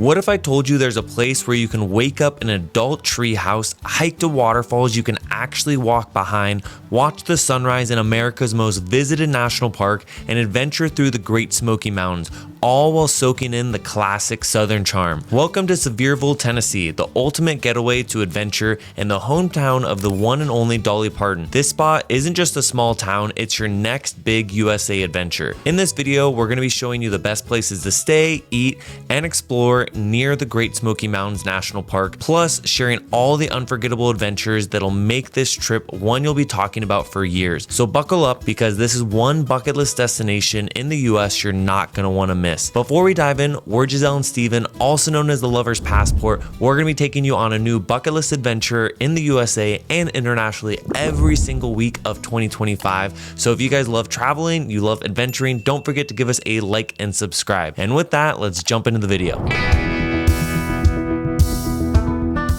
What if I told you there's a place where you can wake up in an adult treehouse, hike to waterfalls you can actually walk behind, watch the sunrise in America's most visited national park, and adventure through the Great Smoky Mountains, all while soaking in the classic Southern charm? Welcome to Sevierville, Tennessee, the ultimate getaway to adventure and the hometown of the one and only Dolly Parton. This spot isn't just a small town, it's your next big USA adventure. In this video, we're going to be showing you the best places to stay, eat, and explore near the Great Smoky Mountains National Park, plus sharing all the unforgettable adventures that'll make this trip one you'll be talking about for years. So buckle up, because this is one bucket list destination in the US you're not going to want to miss. Before we dive in, we're Giselle and Steven, also known as the Lover's Passport. We're going to be taking you on a new bucket list adventure in the USA and internationally every single week of 2025. So if you guys love traveling, you love adventuring, don't forget to give us a like and subscribe. And with that, let's jump into the video.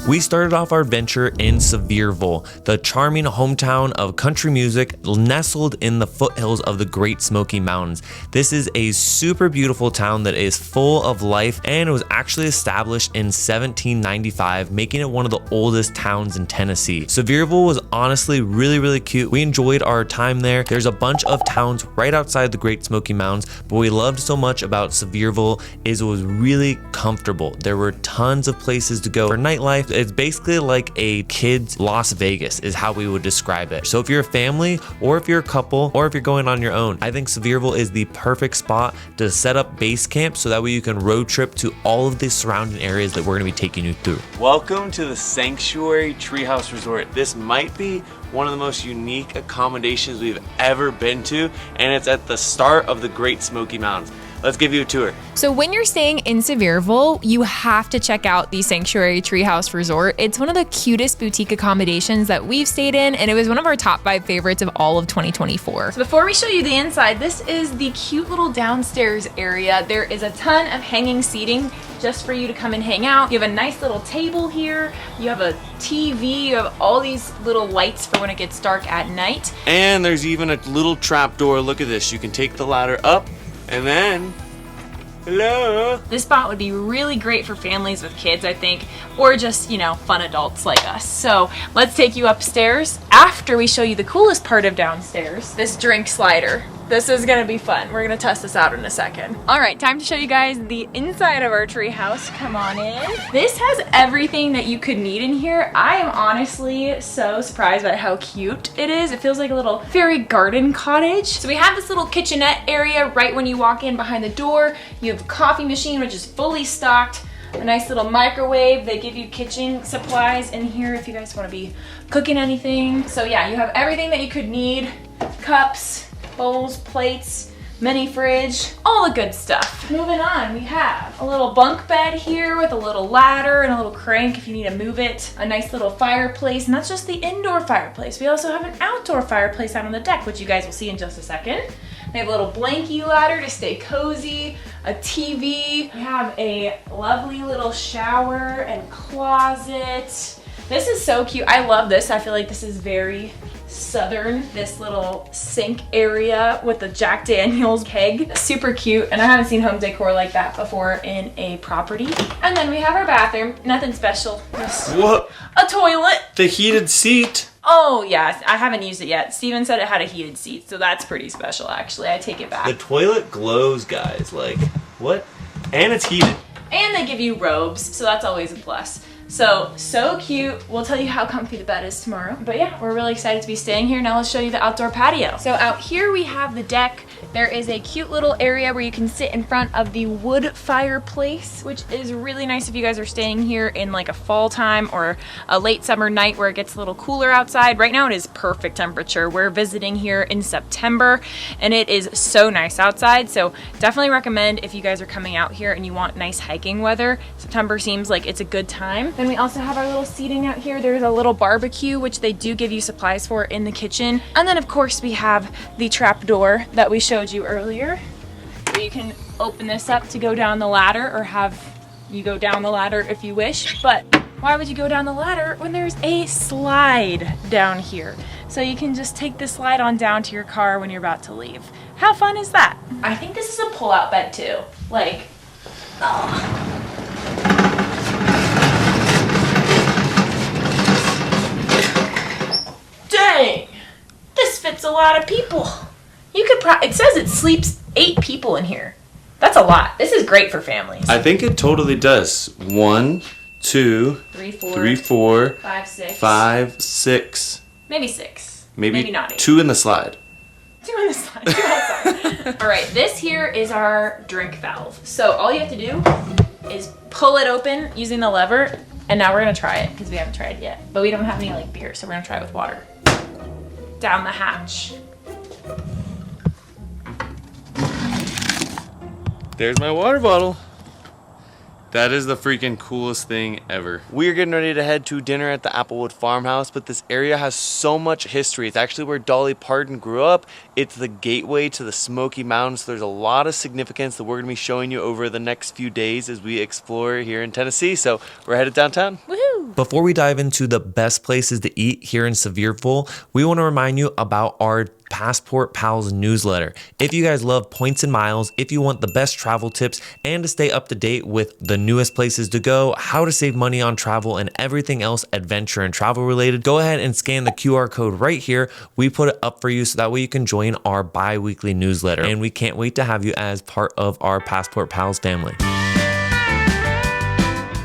We started off our adventure in Sevierville, the charming hometown of country music nestled in the foothills of the Great Smoky Mountains. This is a super beautiful town that is full of life, and it was actually established in 1795, making it one of the oldest towns in Tennessee. Sevierville was honestly really cute. We enjoyed our time there. There's a bunch of towns right outside the Great Smoky Mountains, but what we loved so much about Sevierville is it was really comfortable. There were tons of places to go for nightlife. It's basically like a kid's Las Vegas is how we would describe it. So if you're a family, or if you're a couple, or if you're going on your own, I think Sevierville is the perfect spot to set up base camp, so that way you can road trip to all of the surrounding areas that we're going to be taking you through. Welcome to the Sanctuary Treehouse Resort. This might be one of the most unique accommodations we've ever been to, and it's at the start of the Great Smoky Mountains. Let's give you a tour. So when you're staying in Sevierville, you have to check out the Sanctuary Treehouse Resort. It's one of the cutest boutique accommodations that we've stayed in, and it was one of our top 5 favorites of all of 2024. So before we show you the inside, this is the cute little downstairs area. There is a ton of hanging seating just for you to come and hang out. You have a nice little table here. You have a TV. You have all these little lights for when it gets dark at night. And there's even a little trap door. Look at this. You can take the ladder up, and then, hello. This spot would be really great for families with kids, I think, or just, you know, fun adults like us. So let's take you upstairs after we show you the coolest part of downstairs, this drink slider. This is gonna be fun. We're gonna test this out in a second. All right, time to show you guys the inside of our tree house. Come on in. This has everything that you could need in here. I am honestly so surprised by how cute it is. It feels like a little fairy garden cottage. So we have this little kitchenette area right when you walk in behind the door. You have a coffee machine, which is fully stocked. A nice little microwave. They give you kitchen supplies in here if you guys want to be cooking anything. So yeah, you have everything that you could need. Cups, bowls, plates, mini fridge, all the good stuff. Moving on, we have a little bunk bed here with a little ladder and a little crank if you need to move it. A nice little fireplace, and that's just the indoor fireplace. We also have an outdoor fireplace out on the deck, which you guys will see in just a second. We have a little blankie ladder to stay cozy, a TV. We have a lovely little shower and closet. This is so cute. I love this. I feel like this is very Southern, this little sink area with the Jack Daniels keg. Super cute, and I haven't seen home decor like that before in a property. And then we have our bathroom. Nothing special, just what? A toilet. The heated seat. Oh yeah, I haven't used it yet. Steven said it had a heated seat, so that's pretty special actually. I take it back. The toilet glows, guys. Like, what? And it's heated. And they give you robes, so that's always a plus. So cute. We'll tell you how comfy the bed is tomorrow. But yeah, we're really excited to be staying here. Now let's show you the outdoor patio. So out here we have the deck. There is a cute little area where you can sit in front of the wood fireplace, which is really nice if you guys are staying here in like a fall time or a late summer night where it gets a little cooler outside. Right now it is perfect temperature. We're visiting here in September and it is so nice outside. So definitely recommend if you guys are coming out here and you want nice hiking weather. September seems like it's a good time. Then we also have our little seating out here. There's a little barbecue, which they do give you supplies for in the kitchen. And then of course we have the trap door that we showed you earlier, where you can open this up to go down the ladder, or have you go down the ladder if you wish. But why would you go down the ladder when there's a slide down here? So you can just take the slide on down to your car when you're about to leave. How fun is that? I think this is a pull-out bed too. Like, oh. It's a lot of people. You could it says it sleeps 8 people in here. That's a lot. This is great for families. I think it totally does. 1, 2, 3, 4, 5, 6. 5, 6. Maybe 6. Maybe not 8. 2 in the slide. 2 on the side. 2 outside. All right, this here is our drink valve. So all you have to do is pull it open using the lever, and now we're gonna try it because we haven't tried it yet. But we don't have any like beer, so we're gonna try it with water. Down the hatch. There's my water bottle. That is the freaking coolest thing ever. We are getting ready to head to dinner at the Applewood Farmhouse, but this area has so much history. It's actually where Dolly Parton grew up. It's the gateway to the Smoky Mountains. So there's a lot of significance that we're gonna be showing you over the next few days as we explore here in Tennessee. So we're headed downtown. Woohoo! Before we dive into the best places to eat here in Sevierville, we wanna remind you about our Passport Pals newsletter. If you guys love points and miles, if you want the best travel tips and to stay up to date with the newest places to go, how to save money on travel and everything else adventure and travel related, go ahead and scan the QR code right here. We put it up for you so that way you can join our bi-weekly newsletter, and we can't wait to have you as part of our Passport Pals family.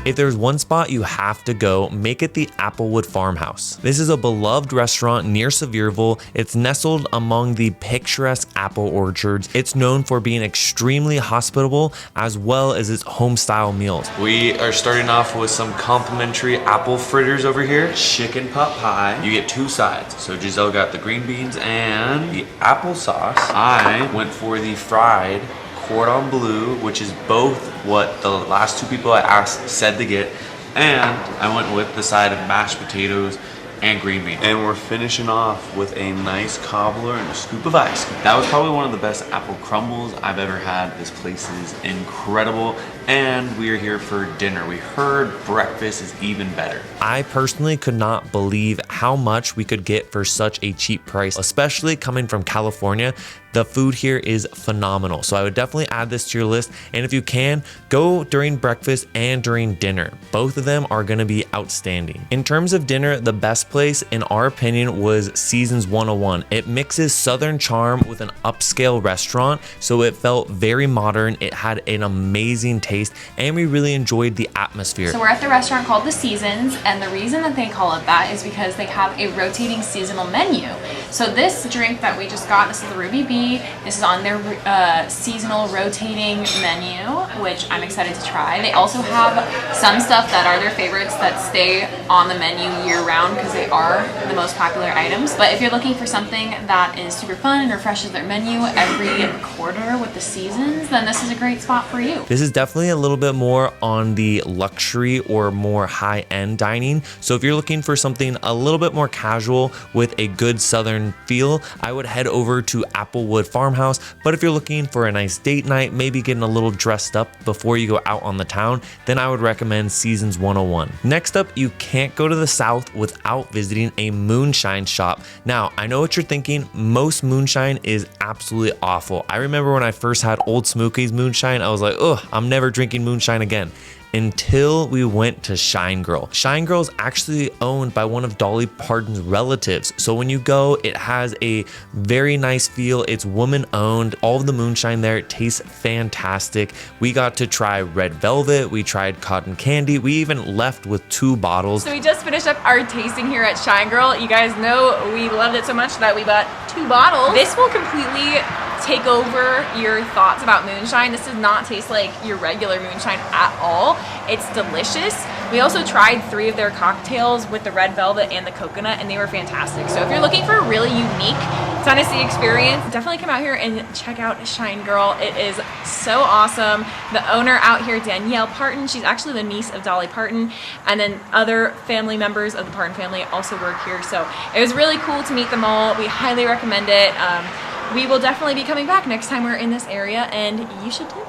If there's one spot you have to go, make it the Applewood Farmhouse. This is a beloved restaurant near Sevierville. It's nestled among the picturesque apple orchards. It's known for being extremely hospitable as well as its home-style meals. We are starting off with some complimentary apple fritters over here. Chicken pot pie. You get 2 sides. So Giselle got the green beans and the applesauce. I went for the fried cordon bleu, which is both what the last 2 people I asked said to get, and I went with the side of mashed potatoes and green beans. And we're finishing off with a nice cobbler and a scoop of ice. That was probably one of the best apple crumbles I've ever had. This place is incredible, and we are here for dinner. We heard breakfast is even better. I personally could not believe how much we could get for such a cheap price, especially coming from California. The food here is phenomenal. So I would definitely add this to your list. And if you can, go during breakfast and during dinner. Both of them are gonna be outstanding. In terms of dinner, the best place, in our opinion, was Seasons 101. It mixes Southern charm with an upscale restaurant, so it felt very modern. It had an amazing taste, and we really enjoyed the atmosphere. So we're at the restaurant called The Seasons, and the reason that they call it that is because they have a rotating seasonal menu. So this drink that we just got, this is the Ruby Bee. This is on their seasonal rotating menu, which I'm excited to try. They also have some stuff that are their favorites that stay on the menu year round because they are the most popular items. But if you're looking for something that is super fun and refreshes their menu every quarter with the seasons, then this is a great spot for you. This is definitely a little bit more on the luxury or more high-end dining. So if you're looking for something a little bit more casual with a good Southern feel, I would head over to Applewood Farmhouse. But if you're looking for a nice date night, maybe getting a little dressed up before you go out on the town, then I would recommend Seasons 101. Next up, you can't go to the South without visiting a moonshine shop. Now, I know what you're thinking. Most moonshine is absolutely awful. I remember when I first had Old Smokies moonshine, I was like, ugh, I'm never drinking moonshine again. Until we went to Shine Girl. Shine Girl is actually owned by one of Dolly Parton's relatives. So when you go, it has a very nice feel. It's woman owned. All of the moonshine there, it tastes fantastic. We got to try red velvet. We tried cotton candy. We even left with 2 bottles. So we just finished up our tasting here at Shine Girl. You guys know we loved it so much that we bought 2 bottles. This will completely take over your thoughts about moonshine. This does not taste like your regular moonshine at all. It's delicious. We also tried 3 of their cocktails with the red velvet and the coconut, and they were fantastic. So if you're looking for a really unique Tennessee experience, definitely come out here and check out Shine Girl. It is so awesome. The owner out here, Danielle Parton, she's actually the niece of Dolly Parton, and then other family members of the Parton family also work here. So it was really cool to meet them all. We highly recommend it. We will definitely be coming back next time we're in this area, and you should too.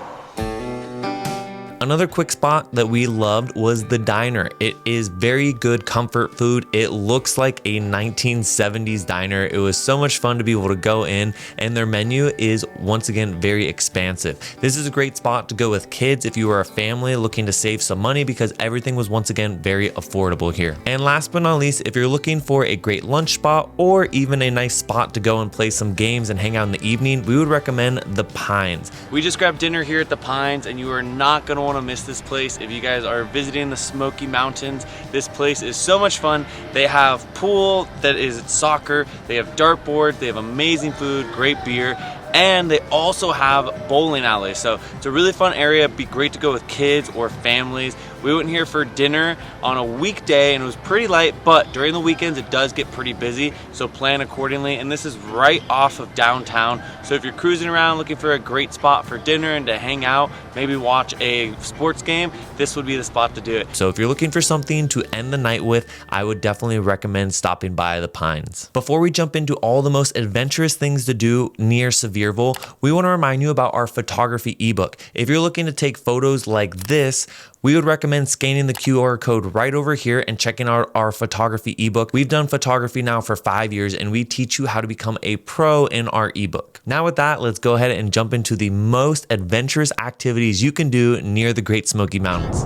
Another quick spot that we loved was the diner. It is very good comfort food. It looks like a 1970s diner. It was so much fun to be able to go in, and their menu is once again very expansive. This is a great spot to go with kids if you are a family looking to save some money, because everything was once again very affordable here. And last but not least, if you're looking for a great lunch spot or even a nice spot to go and play some games and hang out in the evening, we would recommend the Pines. We just grabbed dinner here at the Pines, and you are not going to want to miss this place if you guys are visiting the Smoky Mountains. This place is so much fun. They have pool that is soccer, they have dartboard, they have amazing food, great beer, and they also have bowling alleys. So it's a really fun area. It'd be great to go with kids or families. We went here for dinner on a weekday and it was pretty light, but during the weekends it does get pretty busy, so plan accordingly. And this is right off of downtown, so if you're cruising around looking for a great spot for dinner and to hang out, maybe watch a sports game, this would be the spot to do it. So if you're looking for something to end the night with, I would definitely recommend stopping by the Pines. Before we jump into all the most adventurous things to do near Sevierville, we want to remind you about our photography ebook. If you're looking to take photos like this, we would recommend scanning the QR code right over here and checking out our photography ebook. We've done photography now for 5 years, and we teach you how to become a pro in our ebook. Now with that, let's go ahead and jump into the most adventurous activities you can do near the Great Smoky Mountains.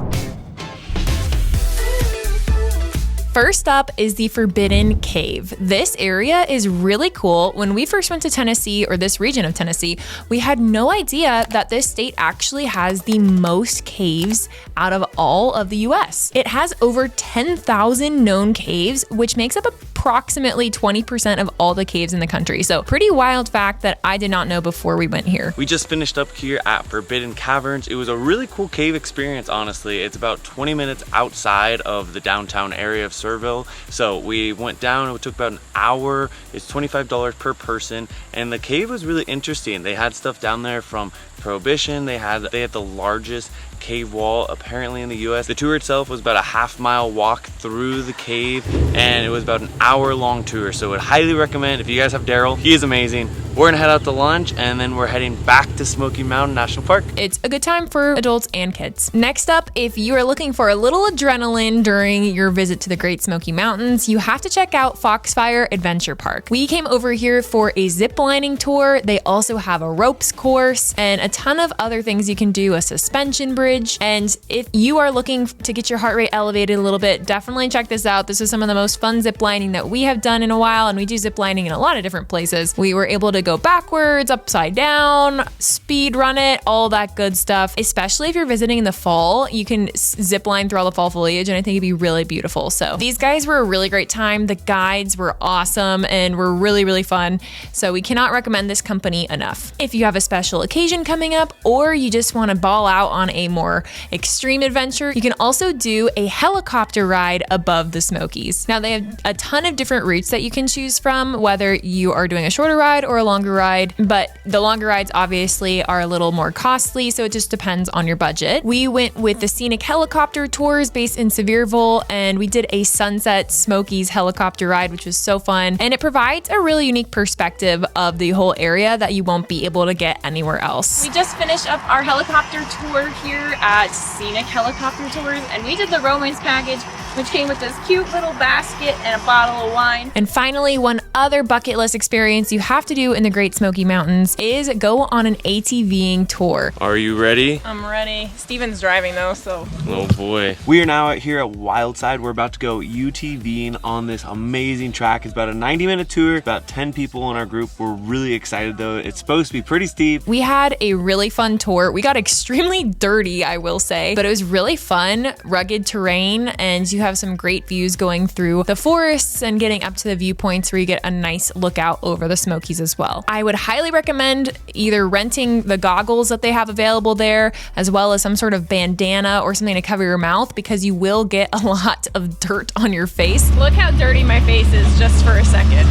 First up is the Forbidden Cave. This area is really cool. When we first went to Tennessee, or this region of Tennessee, we had no idea that this state actually has the most caves out of all of the US. It has over 10,000 known caves, which makes up approximately 20% of all the caves in the country. So pretty wild fact that I did not know before we went here. We just finished up here at Forbidden Caverns. It was a really cool cave experience, honestly. It's about 20 minutes outside of the downtown area of Sevierville. So we went down, it took about an hour. It's $25 per person, and the cave was really interesting. They had stuff down there from Prohibition. They had the largest cave wall apparently in the US. The tour itself was about a half-mile walk through the cave, and it was about an hour-long tour. So I would highly recommend, if you guys have Daryl, he is amazing. We're gonna head out to lunch, and then we're heading back to Smoky Mountain National Park. It's a good time for adults and kids. Next up, if you are looking for a little adrenaline during your visit to the Great Smoky Mountains, you have to check out Foxfire Adventure Park. We came over here for a ziplining tour. They also have a ropes course and a ton of other things you can do, a suspension bridge. And if you are looking to get your heart rate elevated a little bit, definitely check this out. This is some of the most fun ziplining that we have done in a while, and we do ziplining in a lot of different places. We were able to go backwards, upside down, speed run it, all that good stuff. Especially if you're visiting in the fall, you can zip line through all the fall foliage, and I think it'd be really beautiful. So these guys were a really great time. The guides were awesome and were really, really fun. So we cannot recommend this company enough. If you have a special occasion coming up, or you just want to ball out on a more extreme adventure, you can also do a helicopter ride above the Smokies. Now they have a ton of different routes that you can choose from, whether you are doing a shorter ride or a longer ride, but the longer rides obviously are a little more costly, so it just depends on your budget. We went with the Scenic helicopter tours based in Sevierville, and we did a Sunset Smokies helicopter ride, which was so fun, and it provides a really unique perspective of the whole area that you won't be able to get anywhere else. We just finished up our helicopter tour here at Scenic Helicopter Tours, and we did the Romance package, which came with this cute little basket and a bottle of wine. And finally, one other bucket list experience you have to do in the Great Smoky Mountains is go on an ATVing tour. Are you ready? I'm ready. Steven's driving though, so. Oh boy. We are now out here at Wildside. We're about to go UTVing on this amazing track. It's about a 90-minute tour, about 10 people in our group. We're really excited though. It's supposed to be pretty steep. We had a really fun tour. We got extremely dirty, I will say, but it was really fun, rugged terrain, and you have some great views going through the forests and getting up to the viewpoints where you get a nice look out over the Smokies as well. I would highly recommend either renting the goggles that they have available there, as well as some sort of bandana or something to cover your mouth, because you will get a lot of dirt on your face. Look how dirty my face is just for a second.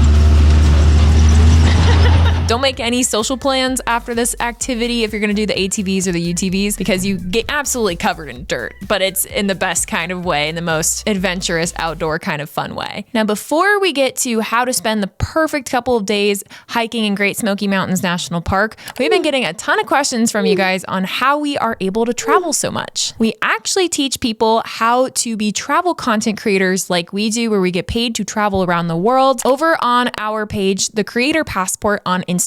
Don't make any social plans after this activity if you're gonna do the ATVs or the UTVs, because you get absolutely covered in dirt, but it's in the best kind of way, in the most adventurous, outdoor kind of fun way. Now, before we get to how to spend the perfect couple of days hiking in Great Smoky Mountains National Park, we've been getting a ton of questions from you guys on how we are able to travel so much. We actually teach people how to be travel content creators like we do, where we get paid to travel around the world, over on our page, The Creator Passport on Instagram.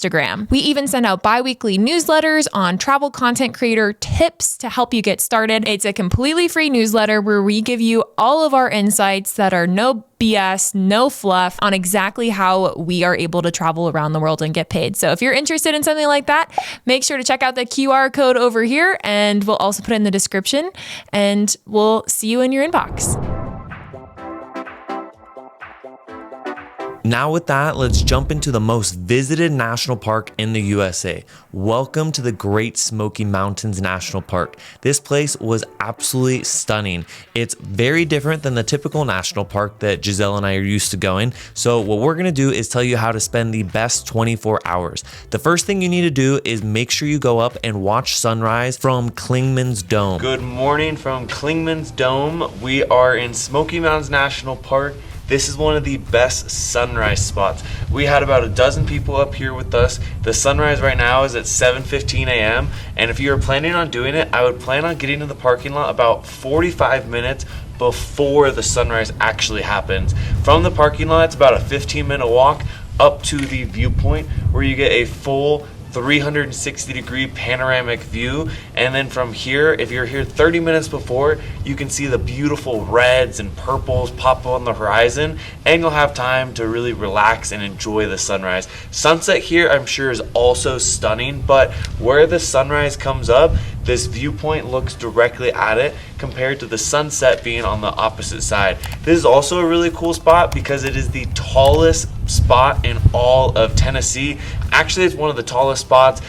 We even send out bi-weekly newsletters on travel content creator tips to help you get started. It's a completely free newsletter where we give you all of our insights that are no BS, no fluff, on exactly how we are able to travel around the world and get paid. So if you're interested in something like that, make sure to check out the QR code over here, and we'll also put it in the description, and we'll see you in your inbox. Now with that, let's jump into the most visited national park in the USA. Welcome to the Great Smoky Mountains National Park. This place was absolutely stunning. It's very different than the typical national park that Giselle and I are used to going. So what we're gonna do is tell you how to spend the best 24 hours. The first thing you need to do is make sure you go up and watch sunrise from Clingman's Dome. Good morning from Clingman's Dome. We are in Smoky Mountains National Park. This is one of the best sunrise spots. We had about a dozen people up here with us. The sunrise right now is at 7:15 a.m. And if you're planning on doing it, I would plan on getting to the parking lot about 45 minutes before the sunrise actually happens. From the parking lot, it's about a 15-minute walk up to the viewpoint, where you get a full 360-degree panoramic view. And then from here, if you're here 30 minutes before, you can see the beautiful reds and purples pop up on the horizon, and you'll have time to really relax and enjoy the sunrise. Sunset here, I'm sure, is also stunning, but where the sunrise comes up, this viewpoint looks directly at it, compared to the sunset being on the opposite side. This is also a really cool spot because it is the tallest spot in all of Tennessee. Actually, it's one of the tallest spots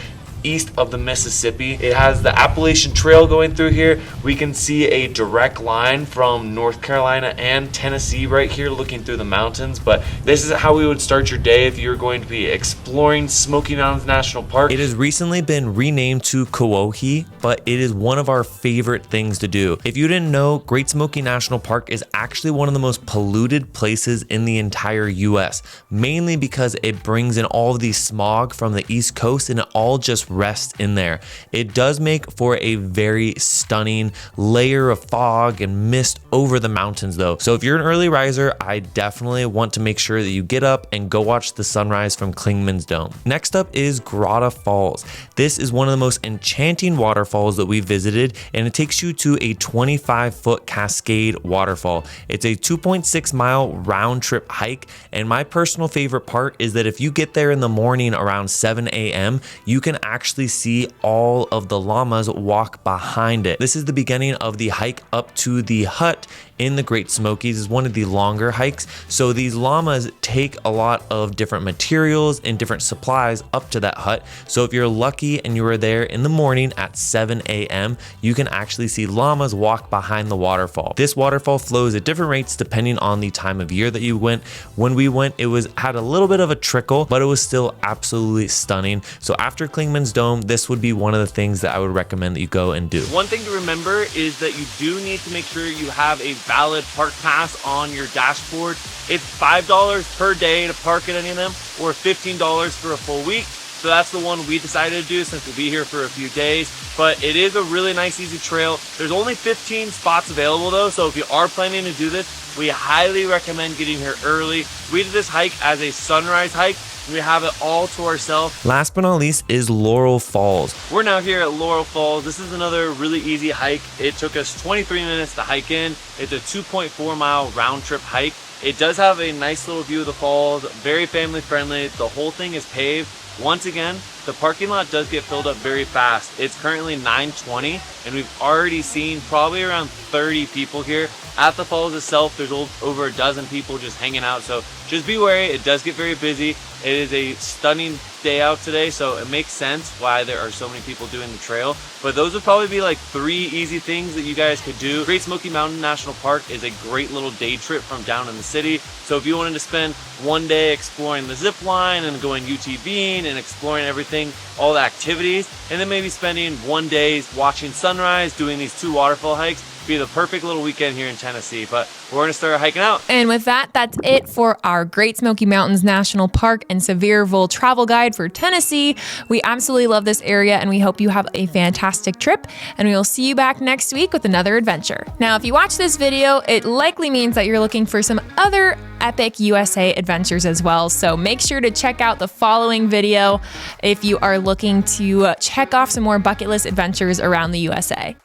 east of the Mississippi. It has the Appalachian Trail going through here. We can see a direct line from North Carolina and Tennessee right here looking through the mountains. But this is how we would start your day if you're going to be exploring Smoky Mountains National Park. It has recently been renamed to Kuwohi, but it is one of our favorite things to do. If you didn't know, Great Smoky National Park is actually one of the most polluted places in the entire US, mainly because it brings in all of the smog from the East Coast, and it all just rests in there. It does make for a very stunning layer of fog and mist over the mountains though. So if you're an early riser, I definitely want to make sure that you get up and go watch the sunrise from Clingman's Dome. Next up is Grotto Falls. This is one of the most enchanting waterfalls that we visited, and it takes you to a 25-foot cascade waterfall. It's a 2.6-mile round trip hike, and my personal favorite part is that if you get there in the morning around 7 a.m., you can actually see all of the llamas walk behind it. This is the beginning of the hike up to the hut in the Great Smokies. Is one of the longer hikes. So these llamas take a lot of different materials and different supplies up to that hut. So if you're lucky and you are there in the morning at 7 a.m., you can actually see llamas walk behind the waterfall. This waterfall flows at different rates depending on the time of year that you went. When we went, it had a little bit of a trickle, but it was still absolutely stunning. So after Clingman's Dome, this would be one of the things that I would recommend that you go and do. One thing to remember is that you do need to make sure you have a valid park pass on your dashboard. It's $5 per day to park at any of them, or $15 for a full week. So that's the one we decided to do since we'll be here for a few days. But it is a really nice, easy trail. There's only 15 spots available though, so if you are planning to do this, we highly recommend getting here early. We did this hike as a sunrise hike. We have it all to ourselves. Last but not least is Laurel Falls. We're now here at Laurel Falls. This is another really easy hike. It took us 23 minutes to hike in. It's a 2.4-mile round trip hike. It does have a nice little view of the falls, very family friendly. The whole thing is paved. Once again, the parking lot does get filled up very fast. It's currently 9:20 and we've already seen probably around 30 people here. At the falls itself, there's over a dozen people just hanging out, so just be wary, it does get very busy. It is a stunning day out today, so it makes sense why there are so many people doing the trail. But those would probably be like 3 easy things that you guys could do. Great Smoky Mountain National Park is a great little day trip from down in the city. So if you wanted to spend one day exploring the zip line and going UTVing and exploring everything, all the activities, and then maybe spending one day watching sunrise, doing these 2 waterfall hikes, be the perfect little weekend here in Tennessee. But we're gonna start hiking out. And with that, that's it for our Great Smoky Mountains National Park and Sevierville travel guide for Tennessee. We absolutely love this area and we hope you have a fantastic trip, and we will see you back next week with another adventure. Now, if you watch this video, it likely means that you're looking for some other epic USA adventures as well. So make sure to check out the following video if you are looking to check off some more bucket list adventures around the USA.